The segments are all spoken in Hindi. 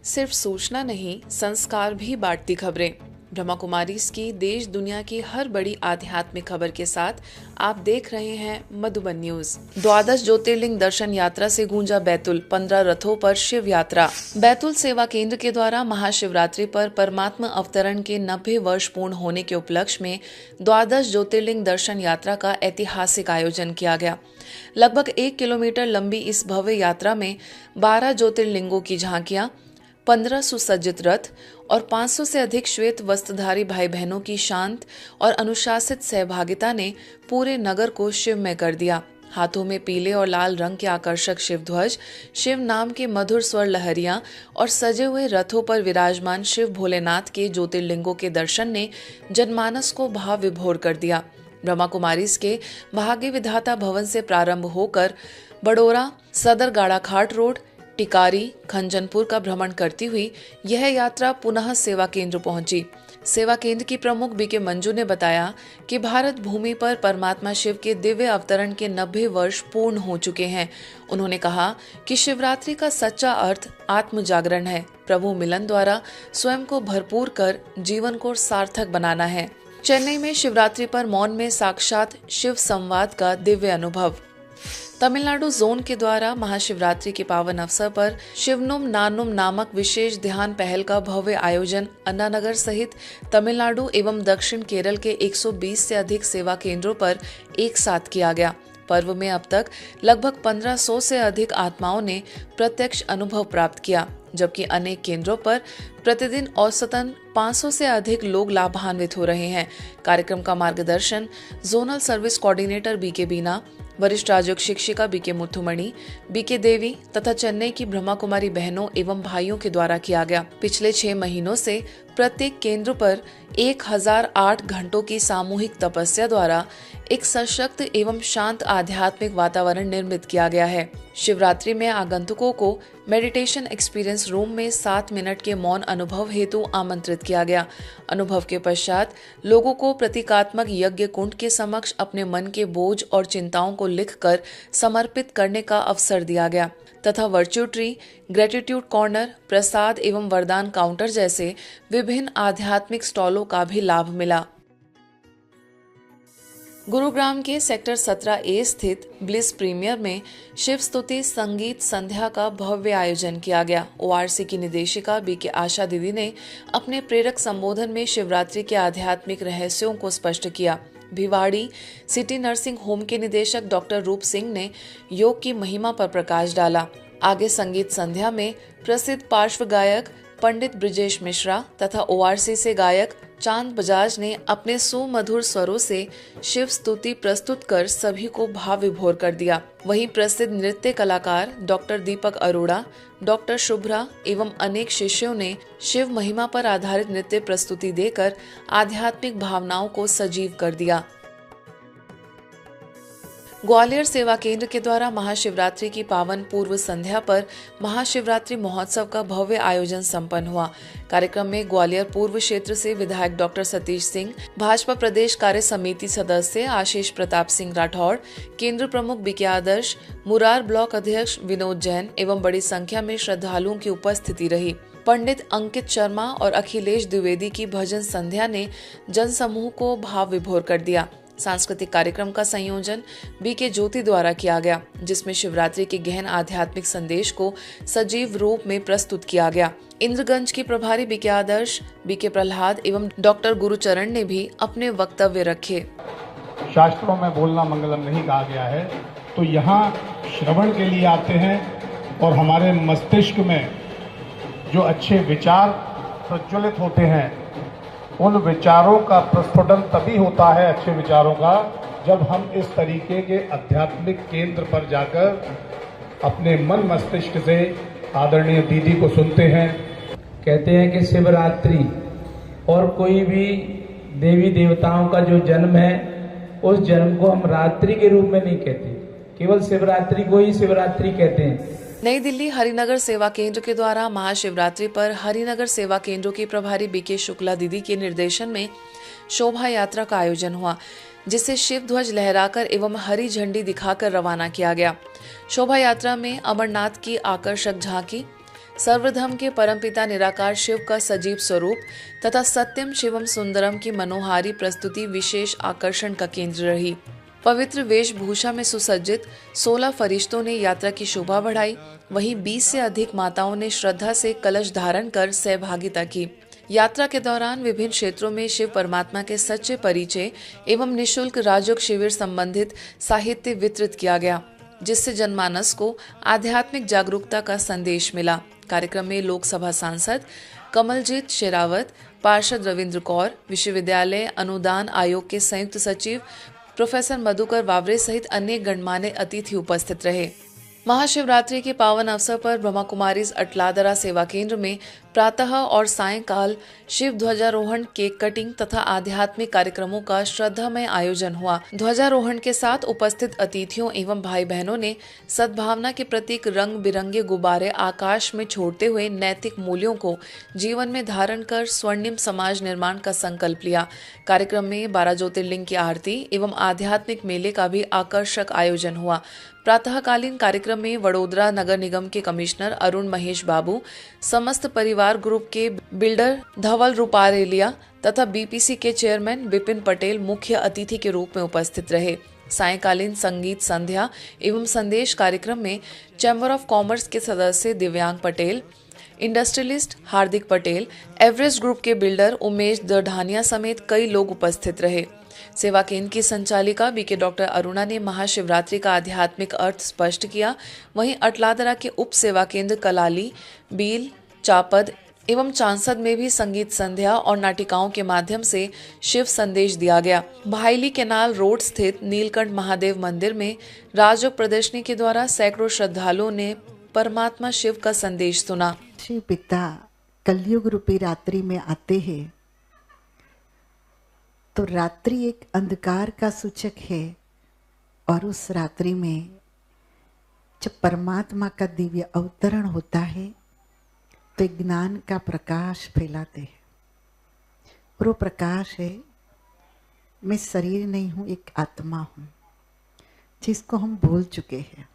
सिर्फ सूचना नहीं, संस्कार भी बांटती खबरें। ब्रह्मा कुमारीज की देश दुनिया की हर बड़ी आध्यात्मिक खबर के साथ आप देख रहे हैं मधुबन न्यूज। 12 ज्योतिर्लिंग दर्शन यात्रा से गूंजा बैतुल, 15 रथों पर शिव यात्रा। बैतुल सेवा केंद्र के द्वारा महाशिवरात्रि पर परमात्मा अवतरण के 90 वर्ष पूर्ण होने के उपलक्ष्य में 12 ज्योतिर्लिंग दर्शन यात्रा का ऐतिहासिक आयोजन किया गया। लगभग 1 किलोमीटर लंबी इस भव्य यात्रा में 12 ज्योतिर्लिंगों की झांकियां, 15 सुसज्जित रथ और 500 से अधिक श्वेत वस्त्रधारी भाई बहनों की शांत और अनुशासित सहभागिता ने पूरे नगर को शिवमय कर दिया। हाथों में पीले और लाल रंग के आकर्षक शिव ध्वज, शिव नाम के मधुर स्वर लहरियां और सजे हुए रथों पर विराजमान शिव भोलेनाथ के ज्योतिर्लिंगों के दर्शन ने जनमानस को भाव विभोर कर दिया। ब्रह्मा कुमारीज के भाग्य विधाता भवन से प्रारंभ होकर बडोरा, सदर गाड़ाघाट रोड, टिकारी, खंजनपुर का भ्रमण करती हुई यह यात्रा पुनः सेवा केंद्र पहुंची। सेवा केंद्र की प्रमुख बीके मंजू ने बताया कि भारत भूमि पर परमात्मा शिव के दिव्य अवतरण के 90 वर्ष पूर्ण हो चुके हैं। उन्होंने कहा कि शिवरात्रि का सच्चा अर्थ आत्म जागरण है, प्रभु मिलन द्वारा स्वयं को भरपूर कर जीवन को सार्थक बनाना है। चेन्नई में शिवरात्रि पर मौन में साक्षात शिव संवाद का दिव्य अनुभव। तमिलनाडु जोन के द्वारा महाशिवरात्रि के पावन अवसर पर शिवनुम नानुम नामक विशेष ध्यान पहल का भव्य आयोजन अन्नानगर सहित तमिलनाडु एवं दक्षिण केरल के 120 से अधिक सेवा केंद्रों पर एक साथ किया गया। पर्व में अब तक लगभग 1500 से अधिक आत्माओं ने प्रत्यक्ष अनुभव प्राप्त किया, जबकि अनेक केंद्रों पर प्रतिदिन औसतन 500 से अधिक लोग लाभान्वित हो रहे हैं। कार्यक्रम का मार्गदर्शन जोनल सर्विस कोऑर्डिनेटर बीके बीना, वरिष्ठ राजयोग शिक्षिका बीके मुथुमणि, बीके देवी तथा चेन्नई की ब्रह्मा कुमारी बहनों एवं भाइयों के द्वारा किया गया। पिछले 6 महीनों से प्रत्येक केंद्र पर 1008 घंटों की सामूहिक तपस्या द्वारा एक सशक्त एवं शांत आध्यात्मिक वातावरण निर्मित किया गया है। शिवरात्रि में आगंतुकों को मेडिटेशन एक्सपीरियंस रूम में 7 मिनट के मौन अनुभव हेतु आमंत्रित किया गया। अनुभव के पश्चात लोगों को प्रतीकात्मक यज्ञ कुंड के समक्ष अपने मन के बोझ और चिंताओं को लिखकर समर्पित करने का अवसर दिया गया तथा वर्च्यू ट्री, ग्रेटिट्यूड कॉर्नर, प्रसाद एवं वरदान काउंटर जैसे विभिन्न आध्यात्मिक स्टॉलों का भी लाभ मिला। गुरुग्राम के सेक्टर 17A स्थित ब्लिस प्रीमियर में शिव स्तुति संगीत संध्या का भव्य आयोजन किया गया। ORC की निदेशिका बीके आशा दीदी ने अपने प्रेरक संबोधन में शिवरात्रि के आध्यात्मिक रहस्यों को स्पष्ट किया। भिवाड़ी सिटी नर्सिंग होम के निदेशक डॉक्टर रूप सिंह ने योग की महिमा पर प्रकाश डाला। आगे संगीत संध्या में प्रसिद्ध पार्श्व गायक पंडित ब्रिजेश मिश्रा तथा ORC से गायक चांद बजाज ने अपने सुमधुर स्वरों से शिव स्तुति प्रस्तुत कर सभी को भाव विभोर कर दिया। वहीं प्रसिद्ध नृत्य कलाकार डॉक्टर दीपक अरोड़ा, डॉक्टर शुभ्रा एवं अनेक शिष्यों ने शिव महिमा पर आधारित नृत्य प्रस्तुति देकर आध्यात्मिक भावनाओं को सजीव कर दिया। ग्वालियर सेवा केंद्र के द्वारा महाशिवरात्रि की पावन पूर्व संध्या पर महाशिवरात्रि महोत्सव का भव्य आयोजन संपन्न हुआ। कार्यक्रम में ग्वालियर पूर्व क्षेत्र से विधायक डॉक्टर सतीश सिंह, भाजपा प्रदेश कार्य समिति सदस्य आशीष प्रताप सिंह राठौड़, केंद्र प्रमुख बीके आदर्श, मुरार ब्लॉक अध्यक्ष विनोद जैन एवं बड़ी संख्या में श्रद्धालुओं की उपस्थिति रही। पंडित अंकित शर्मा और अखिलेश द्विवेदी की भजन संध्या ने जनसमूह को भाव विभोर कर दिया। सांस्कृतिक कार्यक्रम का संयोजन बीके ज्योति द्वारा किया गया, जिसमें शिवरात्रि के गहन आध्यात्मिक संदेश को सजीव रूप में प्रस्तुत किया गया। इंद्रगंज की प्रभारी बीके आदर्श, बीके प्रहलाद एवं डॉक्टर गुरुचरण ने भी अपने वक्तव्य रखे। शास्त्रों में बोलना मंगलम नहीं कहा गया है, तो यहाँ श्रवण के लिए आते हैं और हमारे मस्तिष्क में जो अच्छे विचार प्रज्वलित होते हैं, उन विचारों का प्रस्फुटन तभी होता है, अच्छे विचारों का, जब हम इस तरीके के आध्यात्मिक केंद्र पर जाकर अपने मन मस्तिष्क से आदरणीय दीदी को सुनते हैं। कहते हैं कि शिवरात्रि और कोई भी देवी देवताओं का जो जन्म है, उस जन्म को हम रात्रि के रूप में नहीं कहते, केवल शिवरात्रि को ही शिवरात्रि कहते हैं। नई दिल्ली हरिनगर सेवा केंद्र के द्वारा महाशिवरात्रि पर हरिनगर सेवा केंद्रों की प्रभारी बीके शुक्ला दीदी के निर्देशन में शोभा यात्रा का आयोजन हुआ, जिसे शिव ध्वज लहराकर एवं हरी झंडी दिखाकर रवाना किया गया। शोभा यात्रा में अमरनाथ की आकर्षक झांकी, सर्वधर्म के परमपिता निराकार शिव का सजीव स्वरूप तथा सत्यम शिवम सुंदरम की मनोहारी प्रस्तुति विशेष आकर्षण का केंद्र रही। पवित्र वेशभूषा में सुसज्जित 16 फरिश्तों ने यात्रा की शोभा बढ़ाई। वहीं 20 से अधिक माताओं ने श्रद्धा से कलश धारण कर सहभागिता की। यात्रा के दौरान विभिन्न क्षेत्रों में शिव परमात्मा के सच्चे परिचय एवं निशुल्क राजयोग शिविर संबंधित साहित्य वितरित किया गया, जिससे जनमानस को आध्यात्मिक जागरूकता का संदेश मिला। कार्यक्रम में लोकसभा सांसद कमलजीत शेरावत, पार्षद रविंद्र कौर, विश्वविद्यालय अनुदान आयोग के संयुक्त सचिव प्रोफेसर मधुकर वावरे सहित अनेक गणमान्य अतिथि उपस्थित रहे। महाशिवरात्रि के पावन अवसर पर ब्रह्मा कुमारीज अटलादरा सेवा केंद्र में प्रातः और सायंकाल शिव ध्वजारोहण, केक कटिंग तथा आध्यात्मिक कार्यक्रमों का श्रद्धामय आयोजन हुआ। ध्वजारोहण के साथ उपस्थित अतिथियों एवं भाई बहनों ने सद्भावना के प्रतीक रंग बिरंगे गुब्बारे आकाश में छोड़ते हुए नैतिक मूल्यों को जीवन में धारण कर स्वर्णिम समाज निर्माण का संकल्प लिया। कार्यक्रम में 12 ज्योतिर्लिंग की आरती एवं आध्यात्मिक मेले का भी आकर्षक आयोजन हुआ। प्रातःकालीन कार्यक्रम में वडोदरा नगर निगम के कमिश्नर अरुण महेश बाबू, समस्त परिवार ग्रुप के बिल्डर धवल रूपारेलिया तथा बीपीसी के चेयरमैन विपिन पटेल मुख्य अतिथि के रूप में उपस्थित रहे। सायंकालीन संगीत संध्या एवं संदेश कार्यक्रम में चैम्बर ऑफ कॉमर्स के सदस्य दिव्यांग Patel, industrialist Hardik Patel, Everest group के बिल्डर उमेश दढ़ानिया समेत कई लोग उपस्थित रहे। सेवा केंद्र की संचालिका बीके डॉक्टर अरुणा ने महाशिवरात्रि का आध्यात्मिक अर्थ स्पष्ट किया। वहीं अटलादरा के उप सेवा केंद्र कलाली, बील, चापद एवं चांसद में भी संगीत संध्या और नाटिकाओं के माध्यम से शिव संदेश दिया गया। भाईली केनाल रोड स्थित नीलकंठ महादेव मंदिर में राजयोग प्रदर्शनी के द्वारा सैकड़ों श्रद्धालुओं ने परमात्मा शिव का संदेश सुना। शिव पिता कलयुग रूपी रात्रि में आते हैं तो रात्रि एक अंधकार का सूचक है, और उस रात्रि में जब परमात्मा का दिव्य अवतरण होता है तो एक ज्ञान का प्रकाश फैलाते हैं। और वो प्रकाश है, मैं शरीर नहीं हूँ, एक आत्मा हूँ, जिसको हम भूल चुके हैं।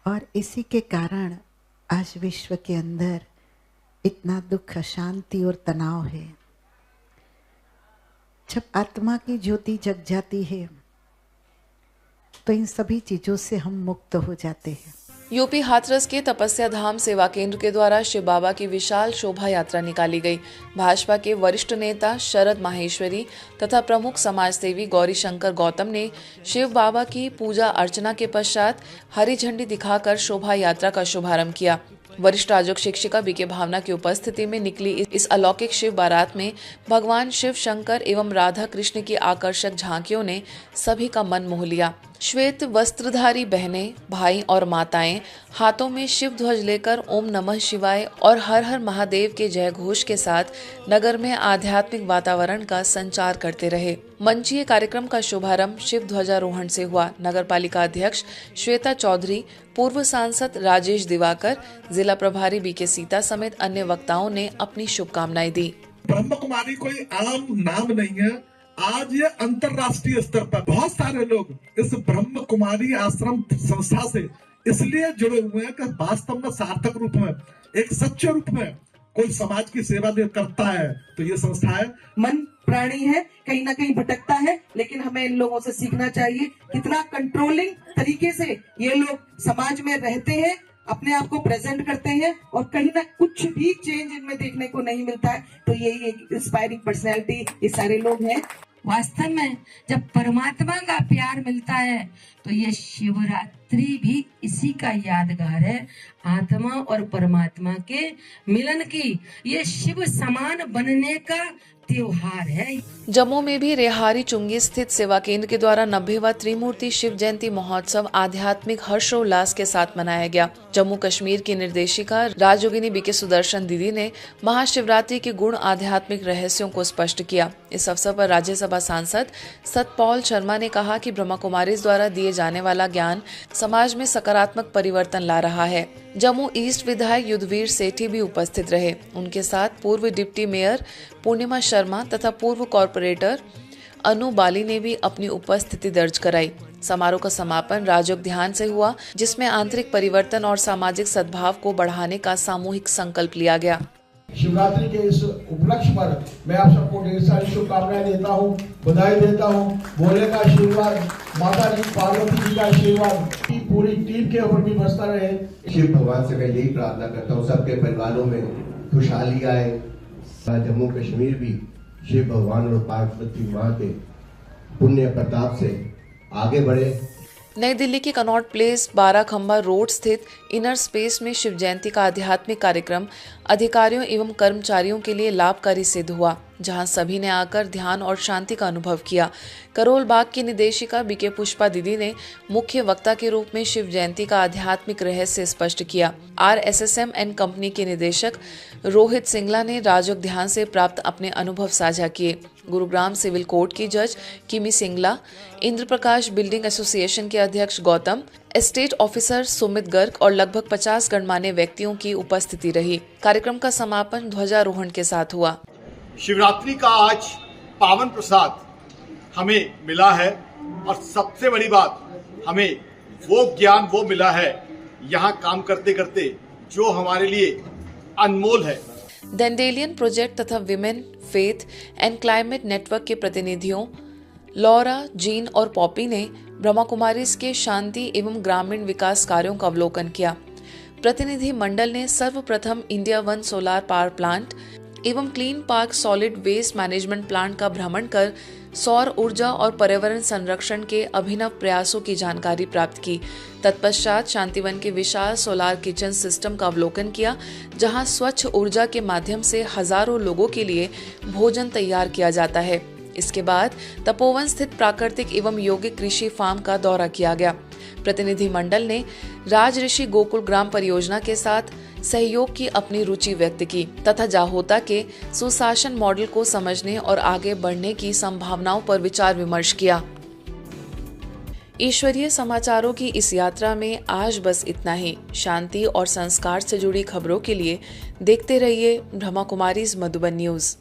और इसी के कारण आज विश्व के अंदर इतना दुख, अशांति और तनाव है। जब आत्मा की ज्योति जग जाती है तो इन सभी चीजों से हम मुक्त हो जाते हैं। यूपी हाथरस के तपस्या धाम सेवा केंद्र के द्वारा शिव बाबा की विशाल शोभा यात्रा निकाली गई। भाजपा के वरिष्ठ नेता शरद माहेश्वरी तथा प्रमुख समाज सेवी गौरी शंकर गौतम ने शिव बाबा की पूजा अर्चना के पश्चात हरी झंडी दिखाकर शोभा यात्रा का शुभारंभ किया। वरिष्ठ राजयोग शिक्षिका बीके भावना की उपस्थिति में निकली इस अलौकिक शिव बारात में भगवान शिव शंकर एवं राधा कृष्ण की आकर्षक झांकियों ने सभी का मन मोह लिया। श्वेत वस्त्रधारी बहनें, भाई और माताएं हाथों में शिव ध्वज लेकर ओम नमः शिवाय और हर हर महादेव के जय घोष के साथ नगर में आध्यात्मिक वातावरण का संचार करते रहे। मंचीय कार्यक्रम का शुभारंभ शिव ध्वजारोहण से हुआ। नगर पालिका अध्यक्ष श्वेता चौधरी, पूर्व सांसद राजेश दिवाकर, जिला प्रभारी बीके सीता समेत अन्य वक्ताओं ने अपनी शुभकामनाएं दी। ब्रह्म कुमारी कोई आम नाम नहीं है। आज ये अंतरराष्ट्रीय स्तर पर बहुत सारे लोग इस ब्रह्म कुमारी आश्रम संस्था से इसलिए जुड़े हुए हैं कि वास्तव में सार्थक रूप में, एक सच्चे रूप में कोई समाज की सेवा करता है तो ये संस्था है। मन प्राणी है, कहीं ना कहीं भटकता है, लेकिन हमें इन लोगों से सीखना चाहिए कितना कंट्रोलिंग तरीके से ये लोग समाज में रहते हैं, अपने आप को प्रेजेंट करते हैं, और कहीं ना कुछ भी चेंज इनमें देखने को नहीं मिलता है। तो यही एक इंस्पायरिंग पर्सनैलिटी ये सारे लोग हैं। वास्तव में जब परमात्मा का प्यार मिलता है तो ये शिवरात्रि भी इसी का यादगार है। आत्मा और परमात्मा के मिलन की, ये शिव समान बनने का त्योहार है। जम्मू में भी रेहारी चुंगी स्थित सेवा केंद्र के द्वारा 90वां त्रिमूर्ति शिव जयंती महोत्सव आध्यात्मिक हर्षोल्लास के साथ मनाया गया। जम्मू कश्मीर की निर्देशिका राजयोगिनी बीके सुदर्शन दीदी ने महाशिवरात्रि के गुण आध्यात्मिक रहस्यों को स्पष्ट किया। इस अवसर पर राज्यसभा सांसद सतपाल शर्मा ने कहा कि ब्रह्मा कुमारीज द्वारा दिए जाने वाला ज्ञान समाज में सकारात्मक परिवर्तन ला रहा है। जम्मू ईस्ट विधायक युद्धवीर सेठी भी उपस्थित रहे। उनके साथ पूर्व डिप्टी मेयर पूर्णिमा शर्मा तथा पूर्व कॉर्पोरेटर अनु बाली ने भी अपनी उपस्थिति दर्ज कराई। समारोह का समापन राजयोग ध्यान से हुआ, जिसमें आंतरिक परिवर्तन और सामाजिक सद्भाव को बढ़ाने का सामूहिक संकल्प लिया गया। शिवरात्रि के इस उपलक्ष्य पर मैं आप सबको ढेर सारी शुभकामनाएं देता हूं, बधाई देता हूं। भोले का आशीर्वाद, माता जी पार्वती जी का आशीर्वाद पूरी टीम के ऊपर भी बरसता रहे। शिव भगवान से मैं यही प्रार्थना करता हूं, सबके परिवारों में खुशहाली आए। जम्मू कश्मीर भी शिव भगवान और पार्वती माँ के पुण्य प्रताप से आगे बढ़े। नई दिल्ली के कनॉट प्लेस 12 खंबा रोड स्थित इनर स्पेस में शिव जयंती का आध्यात्मिक कार्यक्रम अधिकारियों एवं कर्मचारियों के लिए लाभकारी सिद्ध हुआ, जहां सभी ने आकर ध्यान और शांति का अनुभव किया। करोल बाग की निदेशिका बीके पुष्पा दीदी ने मुख्य वक्ता के रूप में शिव जयंती का आध्यात्मिक रहस्य स्पष्ट किया। RSSM एंड कंपनी के निदेशक रोहित सिंगला ने राजयोग ध्यान से प्राप्त अपने अनुभव साझा किए। गुरुग्राम सिविल कोर्ट की जज किमी सिंगला, इंद्र प्रकाश बिल्डिंग एसोसिएशन के अध्यक्ष गौतम, एस्टेट ऑफिसर सुमित गर्ग और लगभग 50 गणमान्य व्यक्तियों की उपस्थिति रही। कार्यक्रम का समापन ध्वजारोहण के साथ हुआ। शिवरात्रि का आज पावन प्रसाद हमें मिला है और सबसे बड़ी बात, हमें वो ज्ञान वो मिला है यहाँ काम करते करते जो हमारे लिए अनमोल है। डेंडेलियन प्रोजेक्ट तथा women faith and climate network के प्रतिनिधियों लॉरा, जीन और पॉपी ने ब्रह्मा कुमारीज के शांति एवं ग्रामीण विकास कार्यों का अवलोकन किया। प्रतिनिधि मंडल ने सर्वप्रथम India one solar power plant एवं clean park solid waste management plant का भ्रमण कर सौर ऊर्जा और पर्यावरण संरक्षण के अभिनव प्रयासों की जानकारी प्राप्त की। तत्पश्चात शांतिवन के विशाल सोलार किचन सिस्टम का अवलोकन किया, जहां स्वच्छ ऊर्जा के माध्यम से हजारों लोगों के लिए भोजन तैयार किया जाता है। इसके बाद तपोवन स्थित प्राकृतिक एवं यौगिक कृषि फार्म का दौरा किया गया। प्रतिनिधि मंडल ने राजऋषि गोकुल ग्राम परियोजना के साथ सहयोग की अपनी रुचि व्यक्त की तथा जाहोता के सुशासन मॉडल को समझने और आगे बढ़ने की संभावनाओं पर विचार विमर्श किया। ईश्वरीय समाचारों की इस यात्रा में आज बस इतना ही। शांति और संस्कार से जुड़ी खबरों के लिए देखते रहिए ब्रह्मा कुमारीज मधुबन न्यूज।